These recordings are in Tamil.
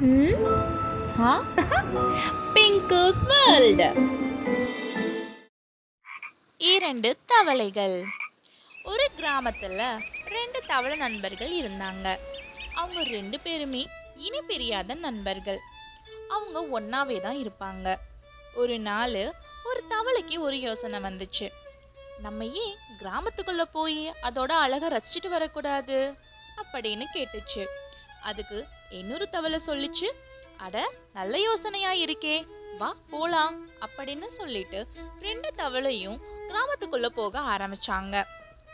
ம் ஆ பிங்கூஸ் வேர்ல்ட். இரண்டு தவளைகள். ஒரு கிராமத்துல ரெண்டு தவளை நண்பர்கள் இருந்தாங்க. அவங்க ரெண்டு பேருமே இனி பிரியாத நண்பர்கள். அவங்க ஒன்னாவே தான் இருப்பாங்க. ஒரு நாள் ஒரு தவளைக்கு ஒரு யோசனை வந்துச்சு. நம்ம ஏன் கிராமத்துக்குள்ள போய் அதோட அழகை ரசிச்சுட்டு வரக்கூடாது அப்படின்னு கேட்டுச்சு. அதுக்கு இன்னொரு தவளை சொல்லிச்சு, அட நல்ல யோசனையா இருக்கே, வா போலாம் அப்படின்னு சொல்லிட்டு ரெண்டு தவளையும் கிராமத்துக்குள்ள போக ஆரம்பிச்சாங்க.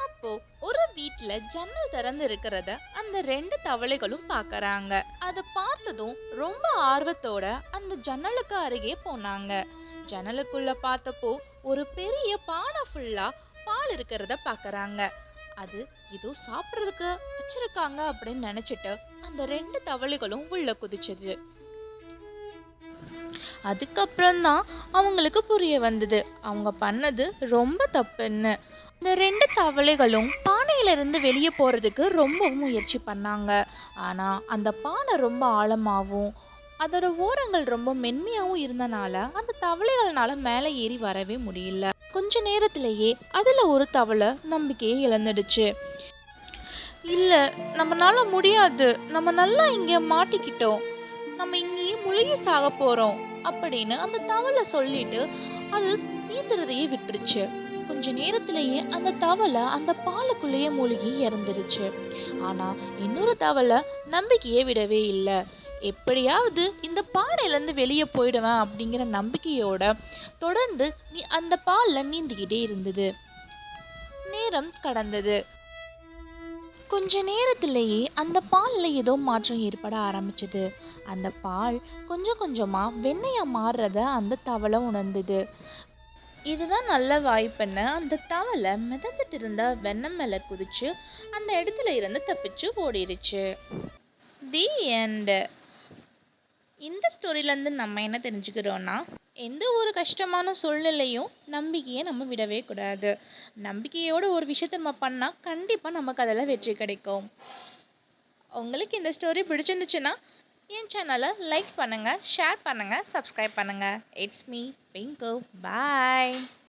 அப்போ ஒரு வீட்ல ஜன்னல் திறந்து இருக்கிறத அந்த ரெண்டு தவளைகளும் பார்க்கறாங்க. அதை பார்த்ததும் ரொம்ப ஆர்வத்தோட அந்த ஜன்னலுக்கு அருகே போனாங்க. ஜன்னலுக்குள்ள பார்த்தப்போ ஒரு பெரிய பானை ஃபுல்லா பால் இருக்கிறத பார்க்கறாங்க. அது ஏதோ சாப்பிட்றதுக்கு வச்சிருக்காங்க அப்படின்னு நினைச்சிட்டு அந்த ரெண்டு தவளைகளும் உள்ள குதிச்சது. அதுக்கப்புறம் தான் அவங்களுக்கு புரிய வந்தது அவங்க பண்ணது ரொம்ப தப்புன்னு. இந்த ரெண்டு தவளைகளும் பானையிலிருந்து வெளியே போறதுக்கு ரொம்ப முயற்சி பண்ணாங்க. ஆனா அந்த பானை ரொம்ப ஆழமாகவும் அதோட ஓரங்கள் ரொம்ப மென்மையாகவும் இருந்தனால அந்த தவளைகள்னால மேலே ஏறி வரவே முடியல. கொஞ்ச நேரத்திலேயே அதுல ஒரு தவளை நம்பிக்கையை இழந்துடுச்சு. இல்ல, நம்மனால முடியாது, நம்ம நல்லா இங்க மாட்டிக்கிட்டோம், நம்ம இங்கேயே முழுகி சாக போறோம் அப்படின்னு அந்த தவளை சொல்லிட்டு அது நீந்துறதையே விட்டுருச்சு. கொஞ்ச நேரத்திலேயே அந்த தவளை அந்த பாலுக்குள்ளேயே மூழ்கி இறந்துருச்சு. ஆனா இன்னொரு தவளை நம்பிக்கையே விடவே இல்லை. எப்படியாவது இந்த பானையிலேருந்து வெளியே போயிடுவேன் அப்படிங்கிற நம்பிக்கையோட தொடர்ந்து அந்த பால்ல நீந்திக்கிட்டே இருந்தது. நேரம் கடந்தது. கொஞ்ச நேரத்திலேயே அந்த பால்ல ஏதோ மாற்றம் ஏற்பட ஆரம்பிச்சது. அந்த பால் கொஞ்சம் கொஞ்சமா வெண்ணெயா மாறுறத அந்த தவளை உணர்ந்தது. இதுதான் நல்ல வாய்ப்புன்னு அந்த தவளை மிதந்துட்டு இருந்த வெண்ணெய் மேல குதிச்சு அந்த இடத்துல இருந்து தப்பிச்சு ஓடிடுச்சு. The end. இந்த ஸ்டோரியிலேருந்து நம்ம என்ன தெரிஞ்சுக்கிறோன்னா, எந்த ஒரு கஷ்டமான சூழ்நிலையும் நம்பிக்கையை நம்ம விடவே கூடாது. நம்பிக்கையோட ஒரு விஷயத்தை நம்ம பண்ணால் கண்டிப்பாக நமக்கு அதில் வெற்றி கிடைக்கும். உங்களுக்கு இந்த ஸ்டோரி பிடிச்சிருந்துச்சுன்னா என் சேனலை லைக் பண்ணுங்கள், ஷேர் பண்ணுங்கள், சப்ஸ்கிரைப் பண்ணுங்கள். It's me pink. பாய்.